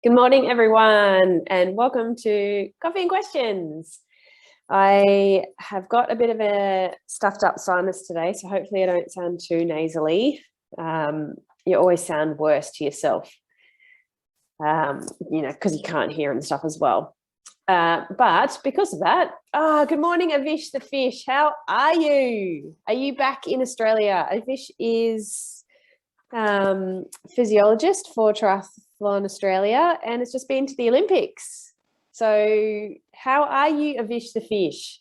Good morning, everyone, and welcome to Coffee and Questions. I have got a bit of a stuffed up sinus today, so hopefully I don't sound too nasally. You always sound worse to yourself, because you can't hear and stuff as well. But because of that, good morning, Avish the fish. How are you? Are you back in Australia? Avish is physiologist for Triathlon Australia and has just been to the Olympics. So how are you, Avish the fish?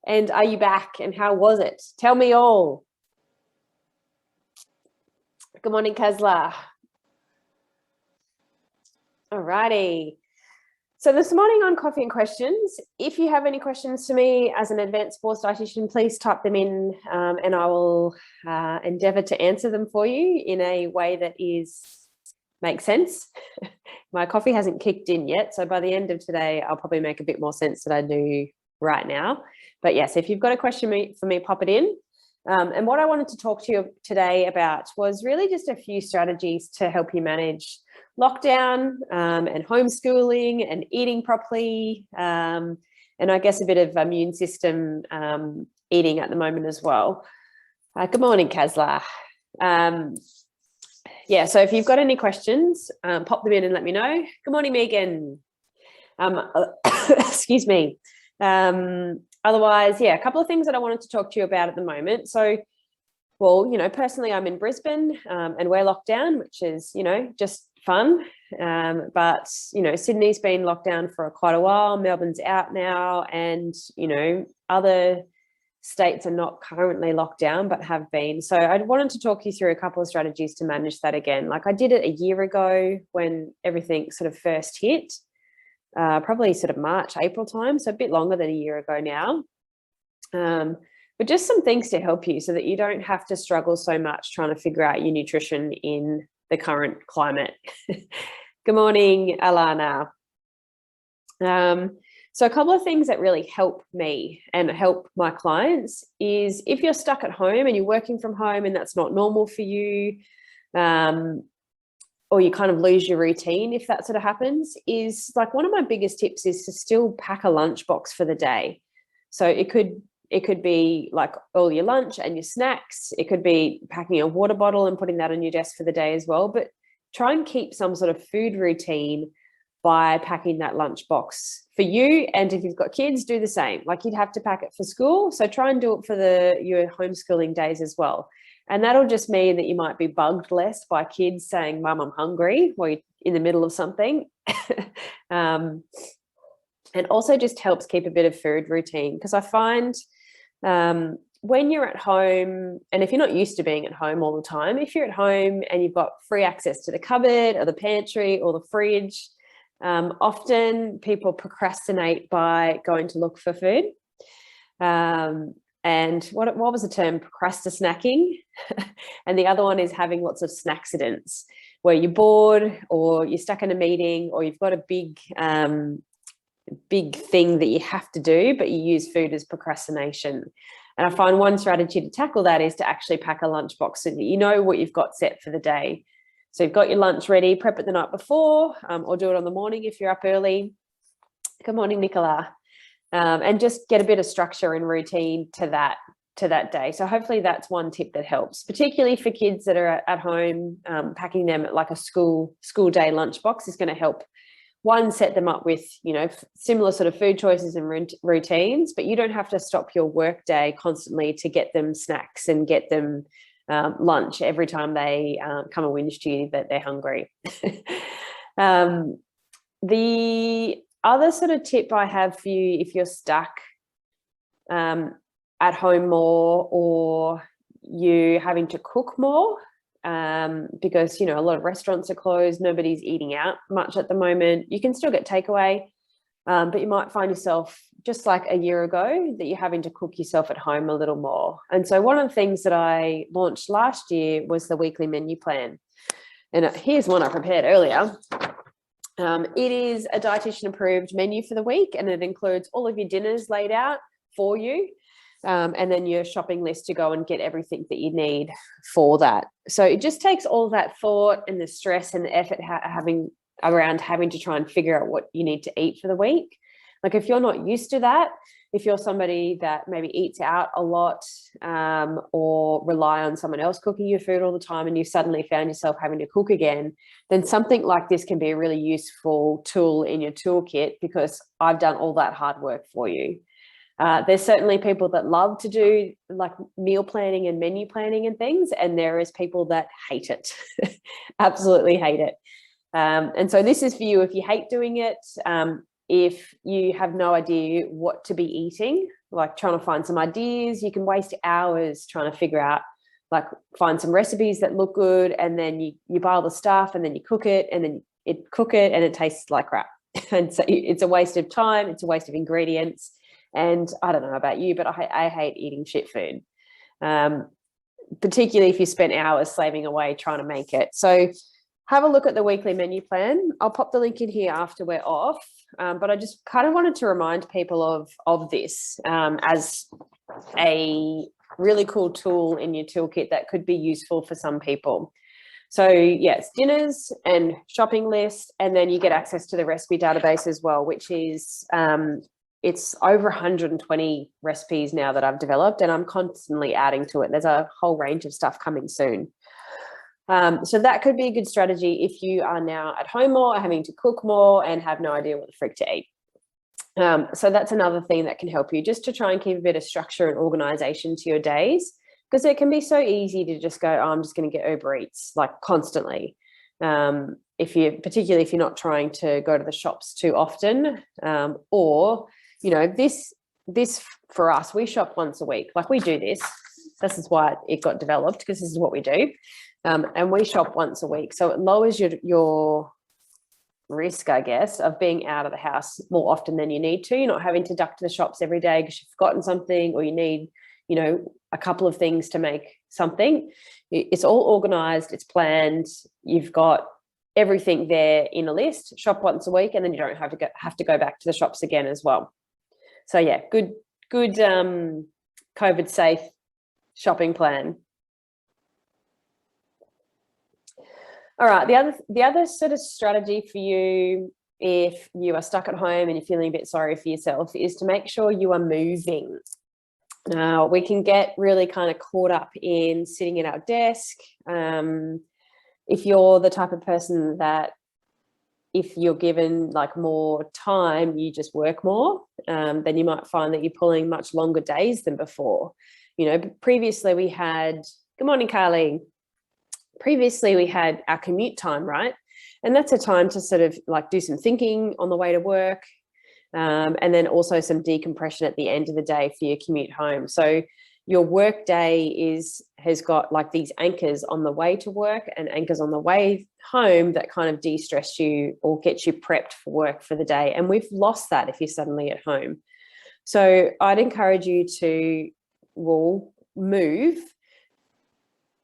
And are you back and how was it? Tell me all. Good morning, Kazla. Alrighty. So this morning on Coffee and Questions, if you have any questions to me as an advanced sports dietitian, please type them in and I will endeavour to answer them for you in a way that makes sense. My coffee hasn't kicked in yet, so by the end of today, I'll probably make a bit more sense than I do right now. But yes, if you've got a question for me, pop it in. And what I wanted to talk to you today about was really just a few strategies to help you manage lockdown and homeschooling and eating properly, and I guess a bit of immune system eating at the moment as well. Good morning, Kazla. Yeah, so if you've got any questions, pop them in and let me know. Good morning, Megan. Excuse me. Otherwise, yeah, a couple of things that I wanted to talk to you about at the moment. So, well, personally, I'm in Brisbane and we're locked down, which is, just fun. But, Sydney's been locked down for quite a while. Melbourne's out now and, other states are not currently locked down, but have been. So I wanted to talk you through a couple of strategies to manage that again. Like I did it a year ago when everything sort of first hit, probably sort of March, April time. So a bit longer than a year ago now. But just some things to help you so that you don't have to struggle so much trying to figure out your nutrition in the current climate. Good morning, Alana. So a couple of things that really help me and help my clients is if you're stuck at home and you're working from home and that's not normal for you, or you kind of lose your routine if that sort of happens, is like one of my biggest tips is to still pack a lunchbox for the day. So it could be like all your lunch and your snacks. It could be packing a water bottle and putting that on your desk for the day as well. But try and keep some sort of food routine by packing that lunchbox for you. And if you've got kids, do the same. Like you'd have to pack it for school. So try and do it for your homeschooling days as well. And that'll just mean that you might be bugged less by kids saying, Mum, I'm hungry, while you're in the middle of something. And also just helps keep a bit of food routine. Because I find when you're at home, and if you're not used to being at home all the time, if you're at home and you've got free access to the cupboard or the pantry or the fridge, often people procrastinate by going to look for food. And what was the term? Procrastinacking. And the other one is having lots of snackcidents, where you're bored or you're stuck in a meeting or you've got a big thing that you have to do, but you use food as procrastination. And I find one strategy to tackle that is to actually pack a lunchbox so that you know what you've got set for the day. So you've got your lunch ready, prep it the night before, or do it on the morning if you're up early. Good morning, Nicola. And just get a bit of structure and routine to that day. So hopefully that's one tip that helps, particularly for kids that are at home. Packing them at like a school day lunchbox is going to help. One, set them up with, similar sort of food choices and routines, but you don't have to stop your work day constantly to get them snacks and get them lunch every time they come and whinge to you that they're hungry. The other sort of tip I have for you, if you're stuck at home more or you having to cook more, because, a lot of restaurants are closed, nobody's eating out much at the moment. You can still get takeaway, but you might find yourself, just like a year ago, that you're having to cook yourself at home a little more. And so one of the things that I launched last year was the weekly menu plan. And here's one I prepared earlier. It is a dietitian approved menu for the week, and it includes all of your dinners laid out for you. And then your shopping list to go and get everything that you need for that. So it just takes all that thought and the stress and the effort having around having to try and figure out what you need to eat for the week. Like if you're not used to that, if you're somebody that maybe eats out a lot, or rely on someone else cooking your food all the time, and you suddenly found yourself having to cook again, then something like this can be a really useful tool in your toolkit, because I've done all that hard work for you. There's certainly people that love to do like meal planning and menu planning and things, and there is people that hate it, absolutely hate it. And so this is for you if you hate doing it. If you have no idea what to be eating, like trying to find some ideas, you can waste hours trying to figure out, like find some recipes that look good, and then you buy all the stuff, and then you cook it, and then cook it, and it tastes like crap. And so it's a waste of time, it's a waste of ingredients. And I don't know about you, but I hate eating shit food, particularly if you spent hours slaving away trying to make it. So have a look at the weekly menu plan. I'll pop the link in here after we're off. But I just kind of wanted to remind people of this as a really cool tool in your toolkit that could be useful for some people. So yes, dinners and shopping list, and then you get access to the recipe database as well, which is it's over 120 recipes now that I've developed, and I'm constantly adding to it. There's a whole range of stuff coming soon. So that could be a good strategy if you are now at home more, having to cook more, and have no idea what the frick to eat. So that's another thing that can help you, just to try and keep a bit of structure and organization to your days, because it can be so easy to just go, oh, I'm just going to get Uber Eats like constantly. Particularly if you're not trying to go to the shops too often, or, you know, this for us, we shop once a week. Like we do this. This is why it got developed, because this is what we do. And we shop once a week. So it lowers your risk, I guess, of being out of the house more often than you need to. You're not having to duck to the shops every day because you've forgotten something, or you need, you know, a couple of things to make something. It's all organized, it's planned. You've got everything there in a list. Shop once a week, and then you don't have to go back to the shops again as well. So yeah, good COVID safe shopping plan. All right, the other sort of strategy for you, if you are stuck at home and you're feeling a bit sorry for yourself, is to make sure you are moving. Now, we can get really kind of caught up in sitting at our desk. If you're the type of person that, if you're given like more time, you just work more, then you might find that you're pulling much longer days than before. You know, previously we had, good morning, Carly. Previously we had our commute time, right? And that's a time to sort of like do some thinking on the way to work, and then also some decompression at the end of the day for your commute home. So your work day has got like these anchors on the way to work and anchors on the way home that kind of de-stress you or get you prepped for work for the day. And we've lost that if you're suddenly at home. So I'd encourage you to, move,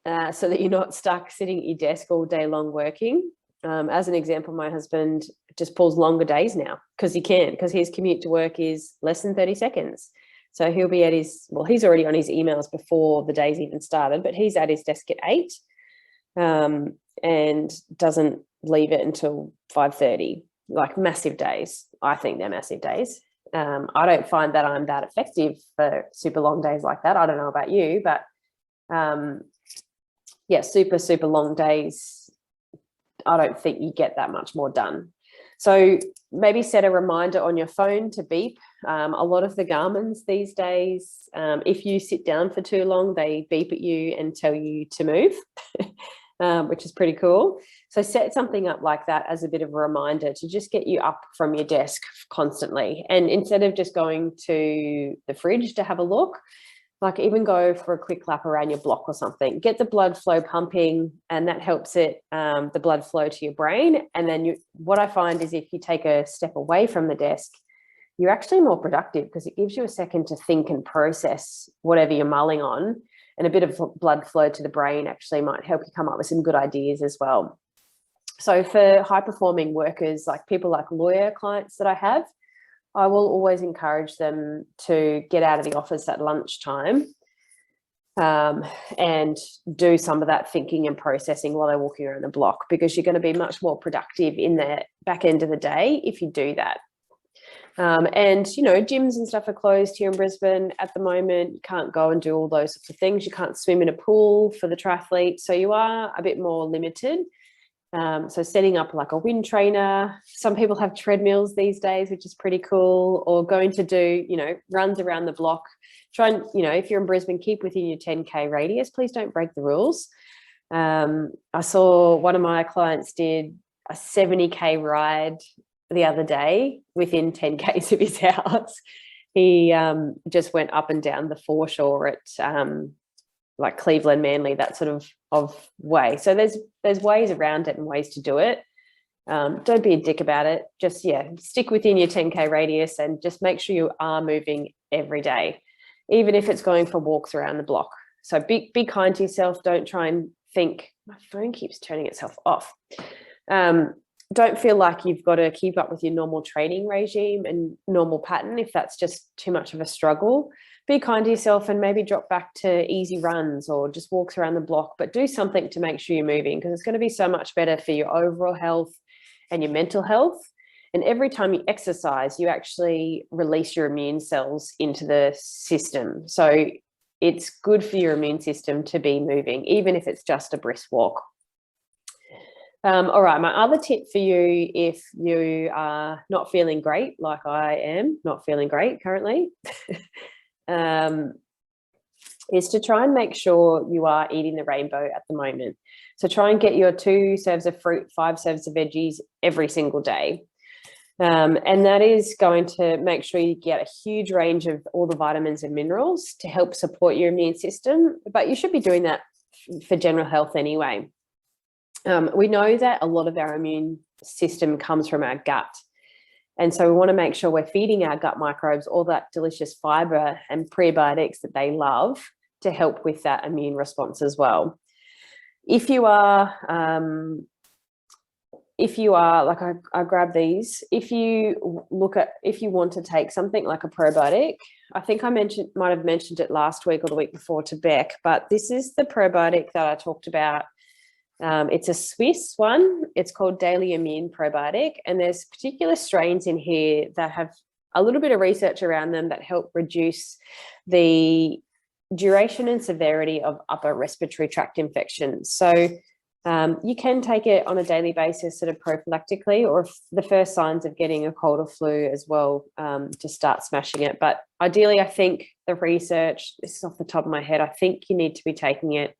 so that you're not stuck sitting at your desk all day long working. As an example, my husband just pulls longer days now because his commute to work is less than 30 seconds. So he'll be at he's already on his emails before the day's even started, but he's at his desk at 8, and doesn't leave it until 5:30. Like massive days. I think they're massive days. I don't find that I'm that effective for super long days like that. I don't know about you, but yeah, super, super long days, I don't think you get that much more done. So maybe set a reminder on your phone to beep. A lot of the Garmins these days, if you sit down for too long, they beep at you and tell you to move, which is pretty cool. So set something up like that as a bit of a reminder to just get you up from your desk constantly. And instead of just going to the fridge to have a look, like even go for a quick lap around your block or something, get the blood flow pumping, and that helps the blood flow to your brain. And then what I find is if you take a step away from the desk, you're actually more productive because it gives you a second to think and process whatever you're mulling on, and a bit of blood flow to the brain actually might help you come up with some good ideas as well. So for high performing workers, like people like lawyer clients that I have, I will always encourage them to get out of the office at lunchtime, and do some of that thinking and processing while they're walking around the block, because you're going to be much more productive in the back end of the day if you do that. And, you know, gyms and stuff are closed here in Brisbane at the moment. You can't go and do all those sorts of things. You can't swim in a pool for the triathlete. So you are a bit more limited. So setting up like a wind trainer. Some people have treadmills these days, which is pretty cool, or going to do, you know, runs around the block. Try and, you know, if you're in Brisbane, keep within your 10K radius. Please don't break the rules. I saw one of my clients did a 70K ride the other day within 10Ks of his house. He just went up and down the foreshore at like Cleveland, Manly, that sort of way. So there's ways around it and ways to do it. Don't be a dick about it. Just, yeah, stick within your 10K radius and just make sure you are moving every day, even if it's going for walks around the block. So be kind to yourself. Don't try and think, my phone keeps turning itself off. Don't feel like you've got to keep up with your normal training regime and normal pattern if that's just too much of a struggle. Be kind to yourself and maybe drop back to easy runs or just walks around the block, but do something to make sure you're moving, because it's going to be so much better for your overall health and your mental health. And every time you exercise, you actually release your immune cells into the system. So it's good for your immune system to be moving, even if it's just a brisk walk. All right, my other tip for you, if you are not feeling great, like I am not feeling great currently, is to try and make sure you are eating the rainbow at the moment. So try and get your 2 serves of fruit, 5 serves of veggies every single day. And that is going to make sure you get a huge range of all the vitamins and minerals to help support your immune system. But you should be doing that for general health anyway. We know that a lot of our immune system comes from our gut. And so we want to make sure we're feeding our gut microbes all that delicious fiber and prebiotics that they love to help with that immune response as well. If you are like, I grab these, if you want to take something like a probiotic, I think I might have mentioned it last week or the week before to Beck, but this is the probiotic that I talked about. It's a Swiss one. It's called Daily Immune Probiotic, and there's particular strains in here that have a little bit of research around them that help reduce the duration and severity of upper respiratory tract infections. So you can take it on a daily basis sort of prophylactically, or if the first signs of getting a cold or flu as well, to start smashing it. But ideally, I think the research, this is off the top of my head, I think you need to be taking it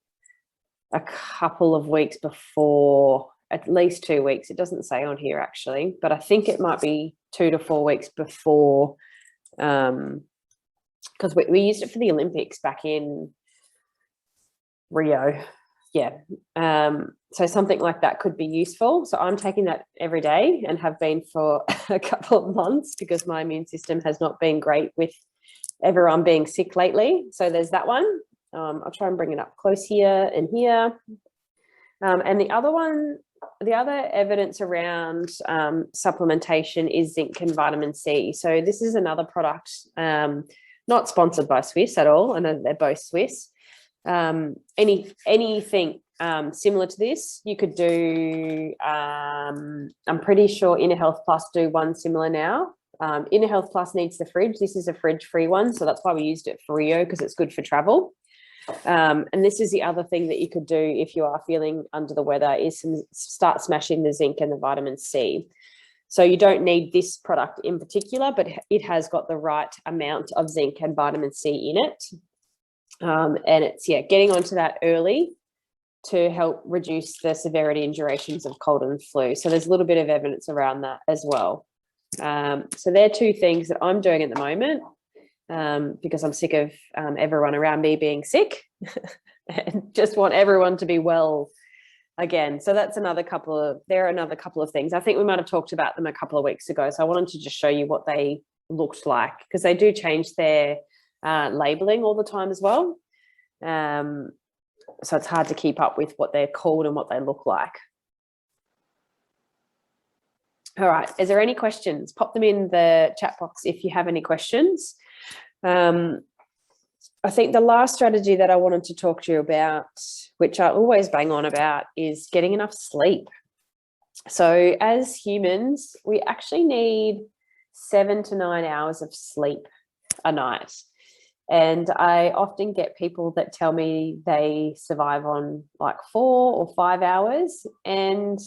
a couple of weeks before, at least 2 weeks. It doesn't say on here actually, but I think it might be 2 to 4 weeks before, because we used it for the Olympics back in Rio. Yeah. So something like that could be useful. So I'm taking that every day and have been for a couple of months, because my immune system has not been great with everyone being sick lately. So there's that one. I'll try and bring it up close here and here. And the other evidence around supplementation is zinc and vitamin C. So this is another product, not sponsored by Swiss at all. I know they're both Swiss. Anything similar to this, you could do, I'm pretty sure Inner Health Plus do one similar now. Inner Health Plus needs the fridge. This is a fridge-free one, so that's why we used it for Rio, because it's good for travel. And this is the other thing that you could do if you are feeling under the weather, is start smashing the zinc and the vitamin C. So you don't need this product in particular, but it has got the right amount of zinc and vitamin C in it. And it's, yeah, getting onto that early to help reduce the severity and durations of cold and flu. So there's a little bit of evidence around that as well. So they're 2 things that I'm doing at the moment, because I'm sick of everyone around me being sick and just want everyone to be well again. So that's another couple of things. I think we might have talked about them a couple of weeks ago. So I wanted to just show you what they looked like, because they do change their labeling all the time as well. So it's hard to keep up with what they're called and what they look like. All right, is there any questions? Pop them in the chat box if you have any questions. I think the last strategy that I wanted to talk to you about, which I always bang on about, is getting enough sleep. So as humans, we actually need 7 to 9 hours of sleep a night. And I often get people that tell me they survive on like 4 or 5 hours. And,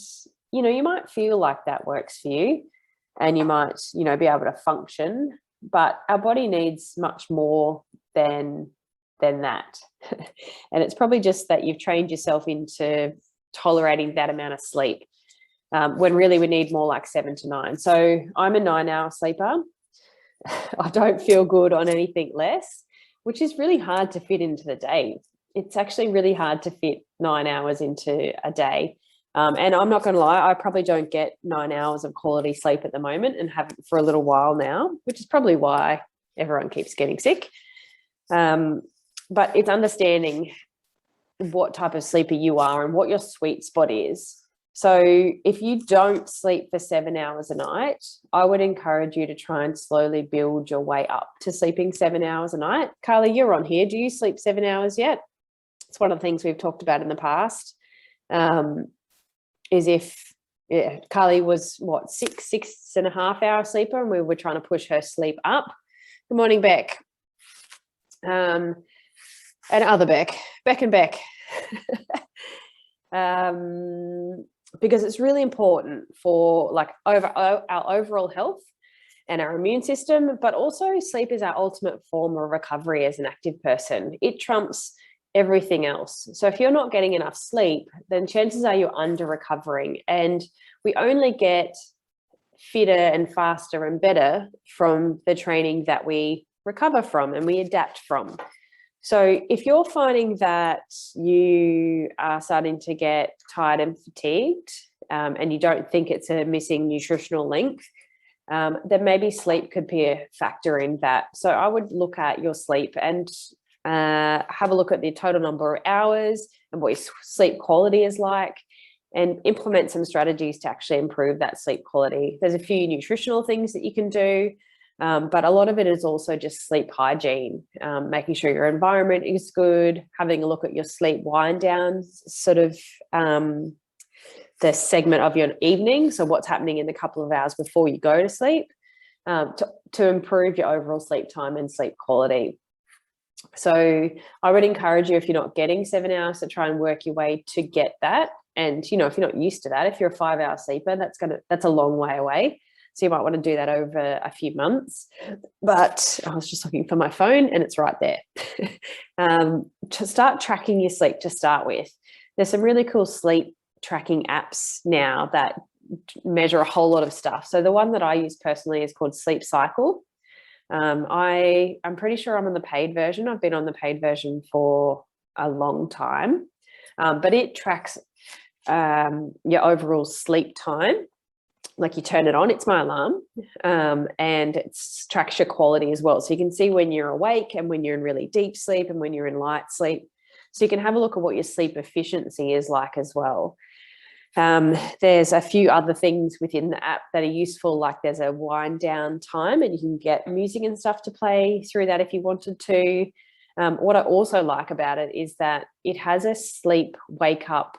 you might feel like that works for you and you might, be able to function, but our body needs much more than that. And it's probably just that you've trained yourself into tolerating that amount of sleep, when really we need more like 7 to 9. So I'm a 9-hour sleeper. I don't feel good on anything less, which is really hard to fit into the day. It's actually really hard to fit 9 hours into a day. And I'm not going to lie, I probably don't get 9 hours of quality sleep at the moment and haven't for a little while now, which is probably why everyone keeps getting sick. But it's understanding what type of sleeper you are and what your sweet spot is. So if you don't sleep for 7 hours a night, I would encourage you to try and slowly build your way up to sleeping 7 hours a night. Carly, you're on here. Do you sleep 7 hours yet? It's one of the things we've talked about in the past. Carly was what, 6.5 hour sleeper, and we were trying to push her sleep up. Good morning, Beck. And other Beck and Beck. Because it's really important for like our overall health and our immune system, but also sleep is our ultimate form of recovery as an active person. It trumps everything else. So if you're not getting enough sleep, then chances are you're under recovering, and we only get fitter and faster and better from the training that we recover from and we adapt from. So if you're finding that you are starting to get tired and fatigued, and you don't think it's a missing nutritional link, then maybe sleep could be a factor in that. So I would look at your sleep and have a look at the total number of hours and what your sleep quality is like, and implement some strategies to actually improve that sleep quality. There's a few nutritional things that you can do. But a lot of it is also just sleep hygiene, making sure your environment is good, having a look at your sleep wind down, sort of the segment of your evening. So what's happening in the couple of hours before you go to sleep, to improve your overall sleep time and sleep quality. So I would encourage you, if you're not getting 7 hours, to try and work your way to get that. And, if you're not used to that, if you're a 5-hour sleeper, that's a long way away. So you might want to do that over a few months. But I was just looking for my phone and it's right there. To start tracking your sleep to start with. There's some really cool sleep tracking apps now that measure a whole lot of stuff. So the one that I use personally is called Sleep Cycle. I'm pretty sure I'm on the paid version. I've been on the paid version for a long time. But it tracks your overall sleep time. Like you turn it on, it's my alarm, and it tracks your quality as well. So you can see when you're awake and when you're in really deep sleep and when you're in light sleep. So you can have a look at what your sleep efficiency is like as well. There's a few other things within the app that are useful, like there's a wind down time and you can get music and stuff to play through that if you wanted to. What I also like about it is that it has a sleep wake up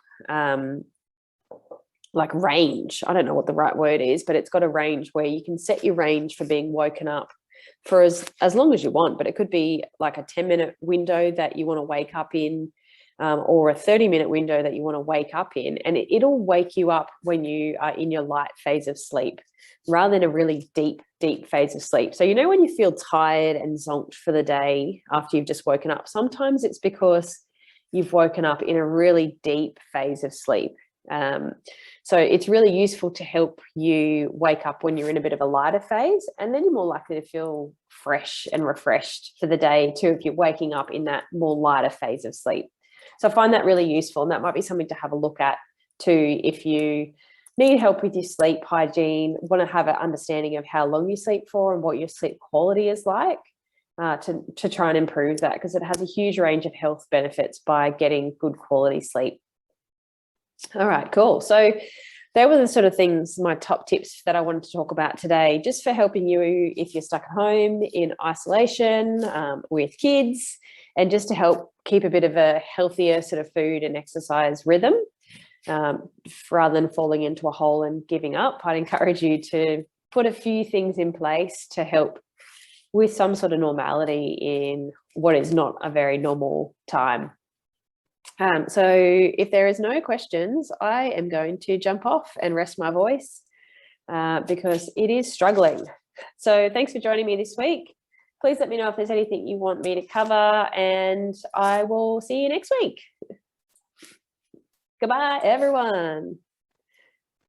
like range. I don't know what the right word is, but it's got a range where you can set your range for being woken up for as long as you want, but it could be like a 10-minute window that you want to wake up in, or a 30-minute window that you want to wake up in, and it'll wake you up when you are in your light phase of sleep rather than a really deep phase of sleep. So when you feel tired and zonked for the day after you've just woken up, sometimes it's because you've woken up in a really deep phase of sleep. So it's really useful to help you wake up when you're in a bit of a lighter phase, and then you're more likely to feel fresh and refreshed for the day too if you're waking up in that more lighter phase of sleep. So I find that really useful, and that might be something to have a look at too if you need help with your sleep hygiene, want to have an understanding of how long you sleep for and what your sleep quality is like, to try and improve that, because it has a huge range of health benefits by getting good quality sleep. All right, cool. So they were the sort of things, my top tips that I wanted to talk about today, just for helping you if you're stuck at home in isolation with kids, and just to help keep a bit of a healthier sort of food and exercise rhythm, rather than falling into a hole and giving up, I'd encourage you to put a few things in place to help with some sort of normality in what is not a very normal time. So if there is no questions, I am going to jump off and rest my voice because it is struggling. So thanks for joining me this week. Please let me know if there's anything you want me to cover, and I will see you next week. Goodbye, everyone.